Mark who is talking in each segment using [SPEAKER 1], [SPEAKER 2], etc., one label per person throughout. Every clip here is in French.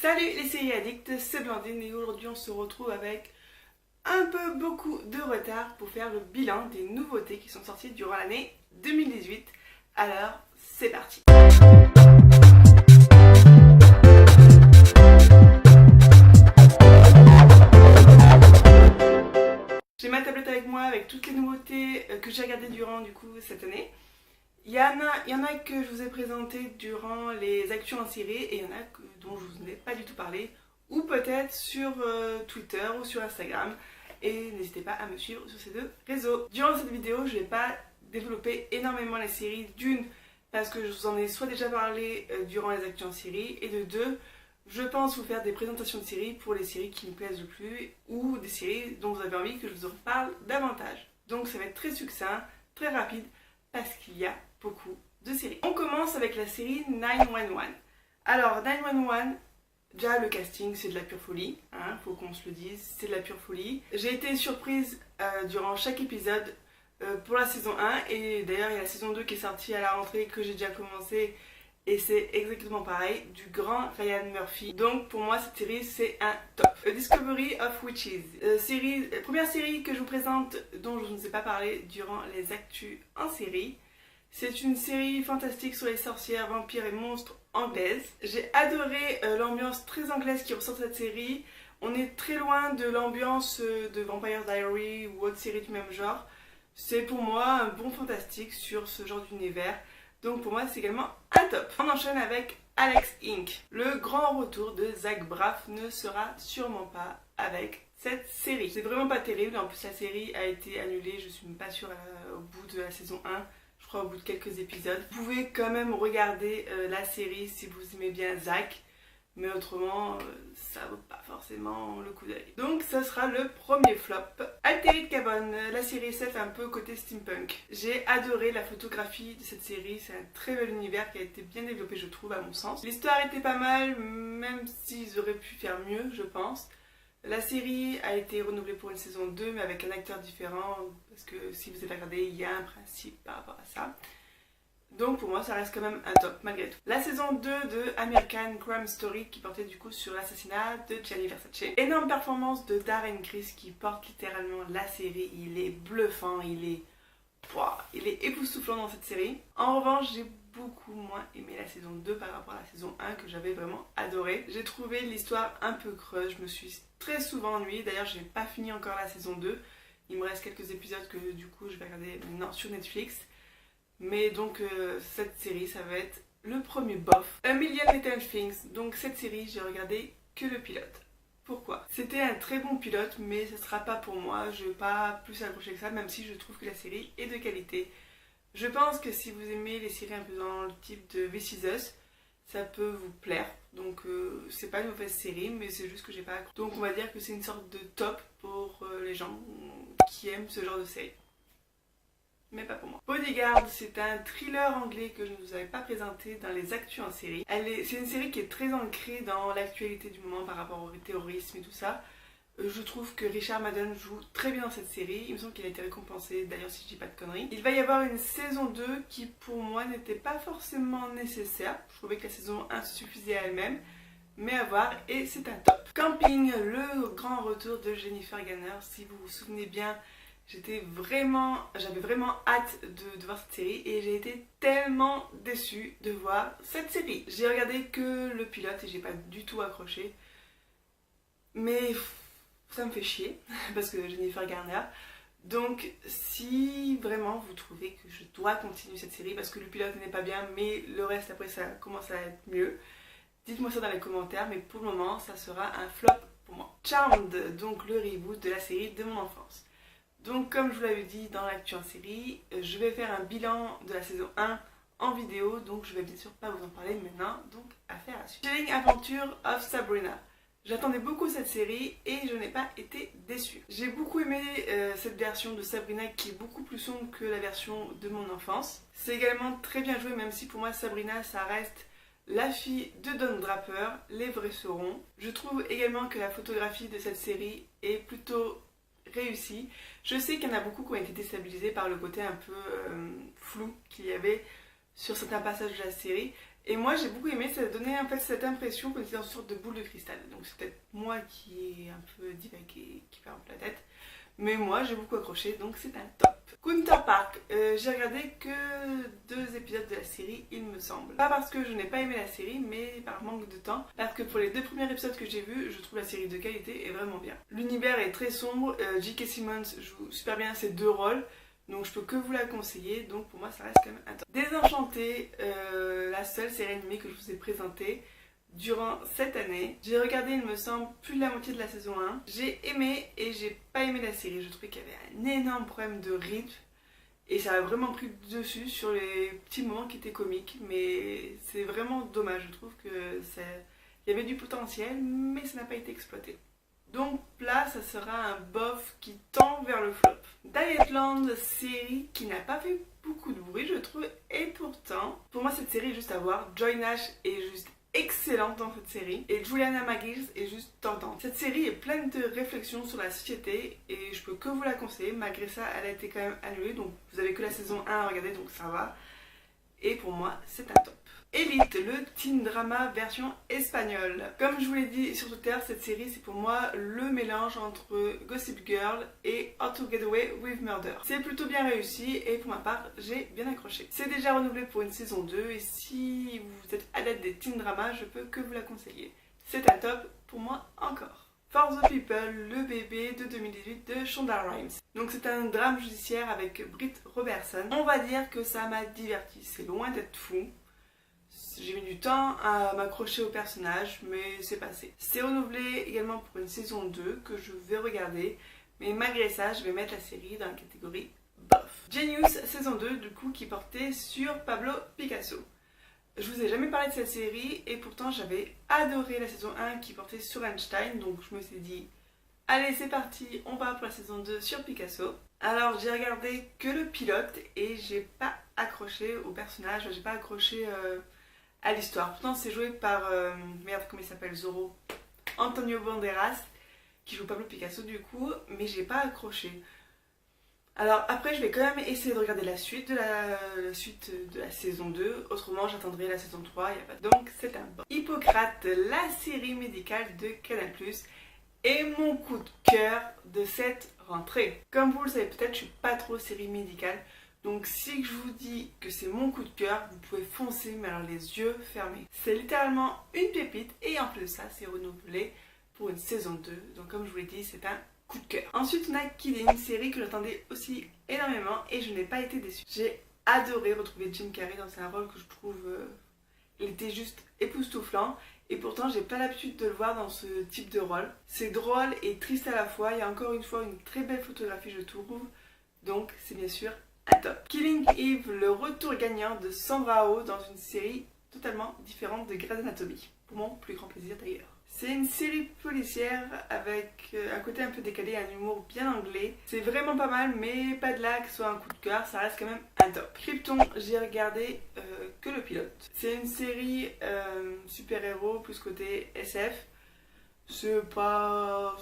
[SPEAKER 1] Salut les séries addicts, c'est Blandine et aujourd'hui on se retrouve avec beaucoup de retard pour faire le bilan des nouveautés qui sont sorties durant l'année 2018. Alors c'est parti. J'ai ma tablette avec moi avec toutes les nouveautés que j'ai regardées durant cette année. Il y en a que je vous ai présenté durant les actus en série et il y en a dont je vous ai pas du tout parlé, ou peut-être sur Twitter ou sur Instagram. Et n'hésitez pas à me suivre sur ces deux réseaux. Durant cette vidéo, je vais pas développer énormément les séries, d'une parce que je vous en ai soit déjà parlé durant les actus en série, et de deux, je pense vous faire des présentations de séries pour les séries qui me plaisent le plus ou des séries dont vous avez envie que je vous en parle davantage. Donc ça va être très succinct, très rapide, parce qu'il y a beaucoup de séries. On commence avec la série 911. Alors 911, déjà le casting c'est de la pure folie, hein, faut qu'on se le dise, c'est de la pure folie. J'ai été surprise durant chaque épisode pour la saison 1 et d'ailleurs il y a la saison 2 qui est sortie à la rentrée que j'ai déjà commencé et c'est exactement pareil, du grand Ryan Murphy. Donc pour moi cette série c'est un top. A Discovery of Witches, première série que je vous présente dont je ne vous ai pas parlé durant les actus en série. C'est une série fantastique sur les sorcières, vampires et monstres anglaises. J'ai adoré l'ambiance très anglaise qui ressort de cette série. On est très loin de l'ambiance de Vampire Diaries ou autre série du même genre. C'est pour moi un bon fantastique sur ce genre d'univers. Donc pour moi c'est également un top. On enchaîne avec Alex Inc. Le grand retour de Zach Braff ne sera sûrement pas avec cette série. C'est vraiment pas terrible, en plus la série a été annulée, je suis même pas sûre au bout de la saison 1. Je crois au bout de quelques épisodes. Vous pouvez quand même regarder la série si vous aimez bien Zach, mais autrement ça vaut pas forcément le coup d'œil. Donc ça sera le premier flop. Altered Carbon, la série SF un peu côté steampunk. J'ai adoré la photographie de cette série, c'est un très bel univers qui a été bien développé je trouve à mon sens. L'histoire était pas mal, même s'ils auraient pu faire mieux je pense. La série a été renouvelée pour une saison 2 mais avec un acteur différent parce que si vous avez regardé il y a un principe par rapport à ça. Donc pour moi ça reste quand même un top malgré tout. La saison 2 de American Crime Story qui portait du coup sur l'assassinat de Gianni Versace. Énorme performance de Darren Criss qui porte littéralement la série, il est bluffant, il est époustouflant dans cette série. En revanche j'ai beaucoup moins aimé la saison 2 par rapport à la saison 1 que j'avais vraiment adoré. J'ai trouvé l'histoire un peu creuse, je me suis très souvent ennuyée, d'ailleurs je n'ai pas fini encore la saison 2. Il me reste quelques épisodes que du coup je vais regarder maintenant sur Netflix. Mais donc cette série ça va être le premier bof. A Million Little Things, donc cette série j'ai regardé que le pilote. Pourquoi? C'était un très bon pilote mais ce sera pas pour moi, je vais pas plus accrocher que ça même si je trouve que la série est de qualité. Je pense que si vous aimez les séries un peu dans le type de This Is Us, ça peut vous plaire. Donc c'est pas une mauvaise série mais c'est juste que j'ai pas accroché. Donc on va dire que c'est une sorte de top pour les gens qui aiment ce genre de série. Mais pas pour moi. Bodyguard, c'est un thriller anglais que je ne vous avais pas présenté dans les actus en série. C'est une série qui est très ancrée dans l'actualité du moment par rapport au terrorisme et tout ça. Je trouve que Richard Madden joue très bien dans cette série. Il me semble qu'il a été récompensé, d'ailleurs si je dis pas de conneries. Il va y avoir une saison 2 qui pour moi n'était pas forcément nécessaire. Je trouvais que la saison 1 suffisait à elle-même. Mais à voir, et c'est un top. Camping, le grand retour de Jennifer Garner. Si vous vous souvenez bien, j'avais vraiment hâte de voir cette série et j'ai été tellement déçue de voir cette série. J'ai regardé que le pilote et j'ai pas du tout accroché. Mais ça me fait chier parce que Jennifer Garner. Donc si vraiment vous trouvez que je dois continuer cette série parce que le pilote n'est pas bien mais le reste après ça commence à être mieux, dites-moi ça dans les commentaires, mais pour le moment ça sera un flop pour moi. Charmed, donc le reboot de la série de mon enfance. Donc comme je vous l'avais dit dans l'actu en série, je vais faire un bilan de la saison 1 en vidéo, donc je vais bien sûr pas vous en parler maintenant, donc affaire à suivre. Chilling Adventure of Sabrina. J'attendais beaucoup cette série et je n'ai pas été déçue. J'ai beaucoup aimé cette version de Sabrina qui est beaucoup plus sombre que la version de mon enfance. C'est également très bien joué même si pour moi Sabrina ça reste la fille de Don Draper, les vrais sauront. Je trouve également que la photographie de cette série est plutôt réussie. Je sais qu'il y en a beaucoup qui ont été déstabilisés par le côté un peu flou qu'il y avait sur certains passages de la série Et moi j'ai beaucoup aimé, ça donnait en fait cette impression qu'on était dans une sorte de boule de cristal. Donc c'est peut-être moi qui est un peu divagué, qui perd un peu la tête. Mais moi j'ai beaucoup accroché, donc c'est un top. Counter Park, j'ai regardé que 2 épisodes de la série, il me semble. Pas parce que je n'ai pas aimé la série, mais par manque de temps. Parce que pour les 2 premiers épisodes que j'ai vus, je trouve la série de qualité et vraiment bien. L'univers est très sombre, J.K. Simmons joue super bien ses 2 rôles. Donc je peux que vous la conseiller, donc pour moi ça reste quand même un top. Désenchanté, la seule série animée que je vous ai présentée durant cette année. J'ai regardé, il me semble, plus de la moitié de la saison 1. J'ai aimé et j'ai pas aimé la série. Je trouvais qu'il y avait un énorme problème de rythme et ça a vraiment pris le dessus sur les petits moments qui étaient comiques. Mais c'est vraiment dommage, je trouve que il y avait du potentiel, mais ça n'a pas été exploité. Donc là, ça sera un bof qui tend vers le flop. Dietland, série qui n'a pas fait beaucoup de bruit, je trouve, et pourtant, pour moi, cette série est juste à voir. Joy Nash est juste excellente dans cette série, et Juliana Magills est juste tentante. Cette série est pleine de réflexions sur la société, et je peux que vous la conseiller. Malgré ça, elle a été quand même annulée, donc vous avez que la saison 1 à regarder, donc ça va. Et pour moi, c'est un top. Elite, le teen drama version espagnole. Comme je vous l'ai dit sur Twitter, cette série c'est pour moi le mélange entre Gossip Girl et How to Get Away with Murder. C'est plutôt bien réussi et pour ma part, j'ai bien accroché. C'est déjà renouvelé pour une saison 2 et si vous êtes adepte des teen dramas, je peux que vous la conseiller. C'est un top pour moi encore. For the People, le bébé de 2018 de Shonda Rhimes. Donc c'est un drame judiciaire avec Britt Robertson. On va dire que ça m'a diverti, c'est loin d'être fou. J'ai mis du temps à m'accrocher au personnage, mais c'est passé. C'est renouvelé également pour une saison 2 que je vais regarder, mais malgré ça, je vais mettre la série dans la catégorie bof. Genius, saison 2, du coup, qui portait sur Pablo Picasso. Je vous ai jamais parlé de cette série et pourtant j'avais adoré la saison 1 qui portait sur Einstein, donc je me suis dit allez c'est parti, on part pour la saison 2 sur Picasso. Alors j'ai regardé que le pilote et j'ai pas accroché au personnage, j'ai pas accroché à l'histoire. Pourtant c'est joué par, merde comment il s'appelle, Zorro, Antonio Banderas qui joue Pablo Picasso du coup, mais j'ai pas accroché. Alors après je vais quand même essayer de regarder la suite de la saison 2, autrement j'attendrai la saison 3, y a pas... Donc c'est un bon. Hippocrate, la série médicale de Canal+, est mon coup de cœur de cette rentrée. Comme vous le savez peut-être, je suis pas trop série médicale, donc si je vous dis que c'est mon coup de cœur, vous pouvez foncer mais alors les yeux fermés. C'est littéralement une pépite et en plus de ça c'est renouvelé pour une saison 2, donc comme je vous l'ai dit c'est un coup de cœur. Ensuite on a Kidding, une série que j'attendais aussi énormément et je n'ai pas été déçue. J'ai adoré retrouver Jim Carrey dans un rôle que je trouve il était juste époustouflant et pourtant j'ai pas l'habitude de le voir dans ce type de rôle. C'est drôle et triste à la fois, il y a encore une fois une très belle photographie je trouve, donc c'est bien sûr un top. Killing Eve, le retour gagnant de Sandra Oh dans une série totalement différente de Grey's Anatomy, pour mon plus grand plaisir d'ailleurs. C'est une série policière avec un côté un peu décalé, un humour bien anglais. C'est vraiment pas mal, mais pas de là que ce soit un coup de cœur, ça reste quand même un top. Krypton, j'ai regardé que le pilote. C'est une série super-héros plus côté SF. C'est pas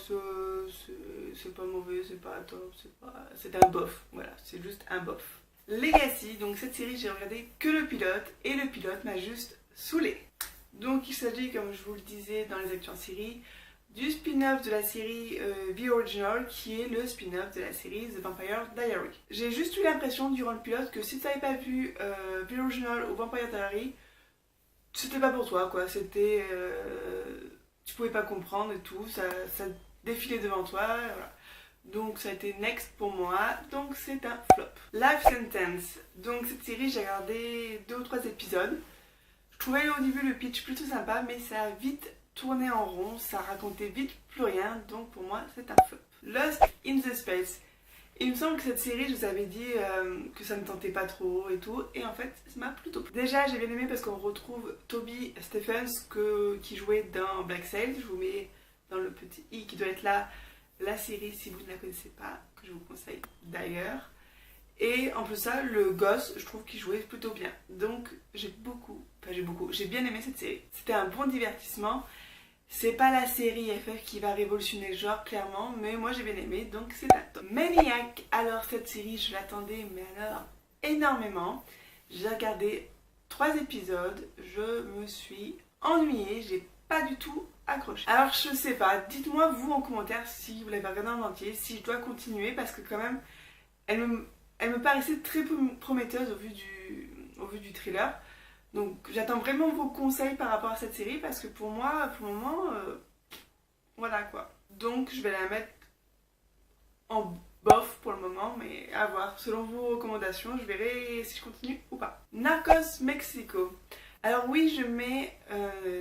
[SPEAKER 1] mauvais, c'est pas top, c'est un bof, voilà, c'est juste un bof. Legacy, donc cette série j'ai regardé que le pilote et le pilote m'a juste saoulé. Donc il s'agit, comme je vous le disais dans les actus en série, du spin-off de la série The Original qui est le spin-off de la série The Vampire Diary. J'ai juste eu l'impression durant le pilote que si tu n'avais pas vu The Original ou Vampire Diary, c'était pas pour toi quoi, c'était... tu pouvais pas comprendre et tout, ça défilait devant toi, voilà. Donc ça a été next pour moi, donc c'est un flop. Life Sentence, donc cette série j'ai regardé 2 ou 3 épisodes. Je trouvais au début le pitch plutôt sympa, mais ça a vite tourné en rond, ça racontait vite plus rien, donc pour moi c'est un flop. Lost in the Space. Il me semble que cette série, je vous avais dit que ça ne tentait pas trop et tout, et en fait ça m'a plutôt plu. Déjà j'ai bien aimé parce qu'on retrouve Toby Stephens qui jouait dans Black Sails, je vous mets dans le petit i qui doit être là, la série si vous ne la connaissez pas, que je vous conseille d'ailleurs. Et en plus ça, le gosse, je trouve qu'il jouait plutôt bien. Donc j'ai bien aimé cette série. C'était un bon divertissement. C'est pas la série FF qui va révolutionner le genre, clairement, mais moi j'ai bien aimé, donc c'est un top. Maniac, alors cette série, je l'attendais, mais alors énormément. J'ai regardé 3 épisodes, je me suis ennuyée, j'ai pas du tout accroché. Alors je sais pas, dites-moi vous en commentaire si vous l'avez regardé en entier, si je dois continuer parce que quand même elle me paraissait très prometteuse au vu du thriller. Donc j'attends vraiment vos conseils par rapport à cette série parce que pour moi, pour le moment, voilà quoi. Donc je vais la mettre en bof pour le moment, mais à voir. Selon vos recommandations, je verrai si je continue ou pas. Narcos Mexico. Alors oui, je mets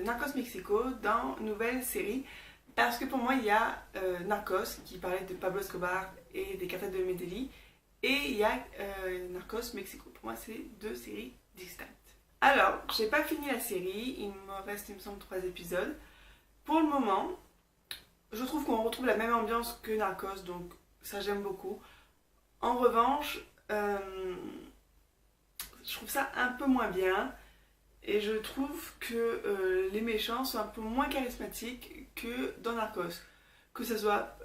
[SPEAKER 1] Narcos Mexico dans nouvelle série parce que pour moi, il y a Narcos qui parlait de Pablo Escobar et des cartels de Medellín et il y a Narcos Mexico. Pour moi, c'est 2 séries distinctes. Alors, j'ai pas fini la série, il me reste, il me semble, 3 épisodes. Pour le moment, je trouve qu'on retrouve la même ambiance que Narcos, donc ça j'aime beaucoup. En revanche, je trouve ça un peu moins bien et je trouve que les méchants sont un peu moins charismatiques que dans Narcos. Que ce soit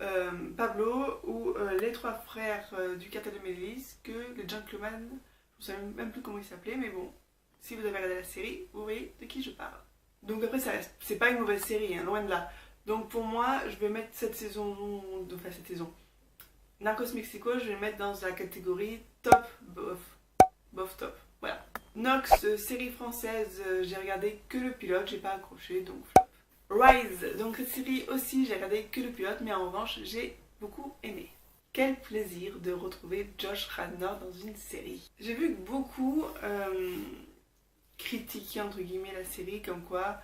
[SPEAKER 1] Pablo ou les 3 frères du cartel de Medellín, que les gentlemen, je ne sais même plus comment ils s'appelaient, mais bon, si vous avez regardé la série, vous voyez de qui je parle. Donc après, c'est pas une mauvaise série, hein, loin de là. Donc pour moi, je vais mettre cette saison, Narcos Mexico, je vais le mettre dans la catégorie top, bof top, voilà. Nox, série française, j'ai regardé que le pilote, j'ai pas accroché, donc flop. Rise, donc cette série aussi, j'ai regardé que le pilote, mais en revanche, j'ai beaucoup aimé. Quel plaisir de retrouver Josh Radnor dans une série. J'ai vu que beaucoup critiquaient entre guillemets la série, comme quoi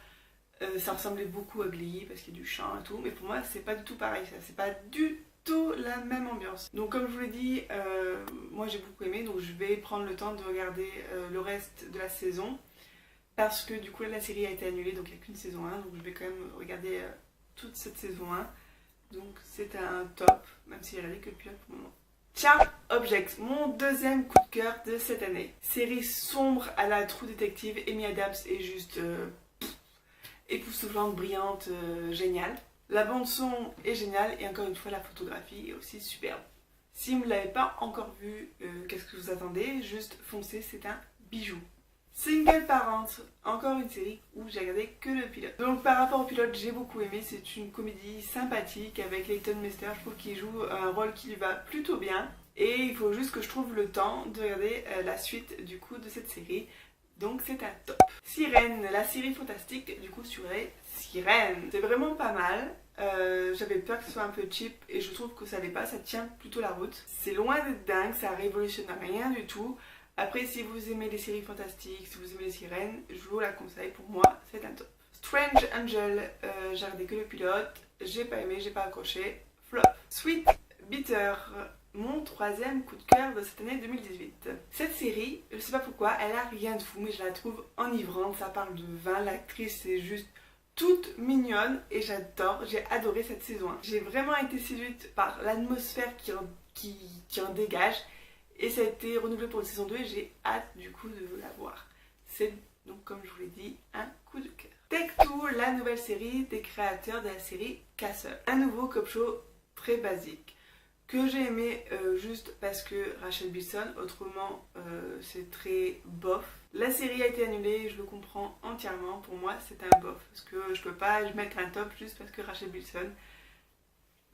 [SPEAKER 1] ça ressemblait beaucoup à Glee parce qu'il y a du chant et tout, mais pour moi c'est pas du tout pareil, ça c'est pas du tout la même ambiance. Donc comme je vous l'ai dit, moi j'ai beaucoup aimé, donc je vais prendre le temps de regarder le reste de la saison parce que du coup là, la série a été annulée, donc il n'y a qu'une saison 1, donc je vais quand même regarder toute cette saison 1, donc c'est un top, même si j'ai regardé que le pilote pour le moment. Sharp Objects, mon deuxième coup de cœur de cette année. Série sombre à la True Detective, Amy Adams est juste époustouflante, brillante, géniale. La bande son est géniale et encore une fois la photographie est aussi superbe. Si vous ne l'avez pas encore vu, qu'est-ce que vous attendez? Juste foncez, c'est un bijou. Single Parent, encore une série où j'ai regardé que le pilote. Donc par rapport au pilote, j'ai beaucoup aimé, c'est une comédie sympathique avec Leighton Meester, je trouve qu'il joue un rôle qui lui va plutôt bien. Et il faut juste que je trouve le temps de regarder la suite du coup de cette série. Donc c'est un top. Sirène, la série fantastique du coup sur les sirènes. C'est vraiment pas mal. J'avais peur que ce soit un peu cheap et je trouve que ça l'est pas, ça tient plutôt la route. C'est loin d'être dingue, ça révolutionne rien du tout. Après, si vous aimez les séries fantastiques, si vous aimez les sirènes, je vous la conseille, pour moi c'est un top. Strange Angel, j'ai regardé que le pilote, j'ai pas aimé, j'ai pas accroché, flop. Sweet Bitter, mon troisième coup de cœur de cette année 2018. Cette série, je sais pas pourquoi, elle a rien de fou, mais je la trouve enivrante, ça parle de vin, l'actrice est juste toute mignonne et j'adore, j'ai adoré cette saison 1. J'ai vraiment été séduite par l'atmosphère qui en dégage et ça a été renouvelé pour la saison 2 et j'ai hâte du coup de la voir. C'est donc comme je vous l'ai dit, un coup de cœur. Take-Two, la nouvelle série des créateurs de la série Castle. Un nouveau cop show très basique que j'ai aimé juste parce que Rachel Bilson, autrement c'est très bof. La série a été annulée, je le comprends entièrement, pour moi c'est un bof, parce que je peux pas mettre un top juste parce que Rachel Bilson,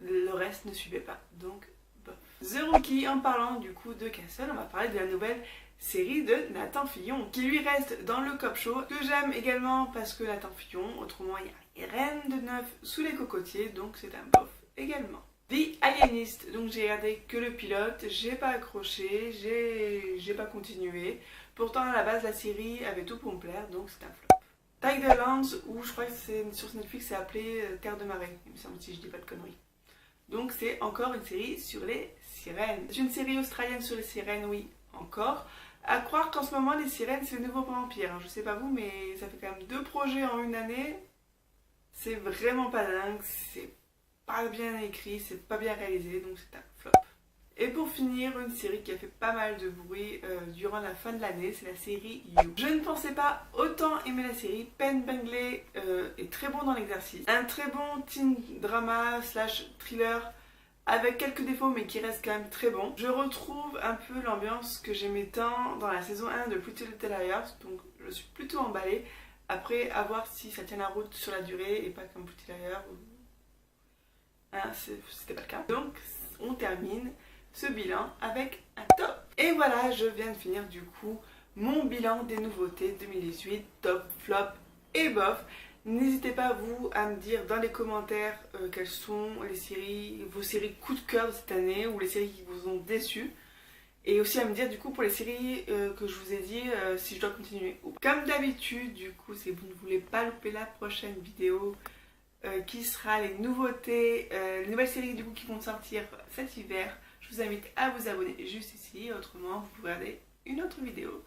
[SPEAKER 1] le reste ne suivait pas, donc bof. The Rookie, en parlant du coup de Castle, on va parler de la nouvelle série de Nathan Fillon, qui lui reste dans le cop show, que j'aime également parce que Nathan Fillon, autrement il y a rien de neuf sous les cocotiers, donc c'est un bof également. The Alienist, donc j'ai regardé que le pilote, j'ai pas accroché, j'ai pas continué. Pourtant à la base la série avait tout pour me plaire, donc c'est un flop. Tigerlands, où je crois que c'est sur Netflix, c'est appelé Terre de Marée, il me semble, si je dis pas de conneries. Donc c'est encore une série sur les sirènes. C'est une série australienne sur les sirènes, oui, encore. À croire qu'en ce moment les sirènes c'est le nouveau vampire, je sais pas vous, mais ça fait quand même 2 projets en une année. C'est vraiment pas dingue, c'est pas bien écrit, c'est pas bien réalisé, donc c'est un flop. Et pour finir, une série qui a fait pas mal de bruit durant la fin de l'année, c'est la série You. Je ne pensais pas autant aimer la série. Penn Badgley est très bon dans l'exercice. Un très bon teen drama slash thriller avec quelques défauts mais qui reste quand même très bon. Je retrouve un peu l'ambiance que j'aimais tant dans la saison 1 de Pretty Little Liars, donc je suis plutôt emballée. Après, à voir si ça tient la route sur la durée et pas comme Pretty Liars où hein, c'était pas le cas. Donc on termine ce bilan avec un top. Et voilà, je viens de finir du coup mon bilan des nouveautés 2018, top, flop et bof. N'hésitez pas vous à me dire dans les commentaires quelles sont les séries, vos séries coup de cœur de cette année ou les séries qui vous ont déçu. Et aussi à me dire du coup pour les séries que je vous ai dit si je dois continuer. Comme d'habitude du coup si vous ne voulez pas louper la prochaine vidéo qui sera les nouveautés, les nouvelles séries du coup qui vont sortir cet hiver, je vous invite à vous abonner juste ici, autrement vous pouvez regarder une autre vidéo.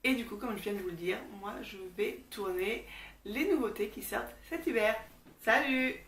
[SPEAKER 1] Et du coup, comme je viens de vous le dire, moi je vais tourner les nouveautés qui sortent cet hiver. Salut!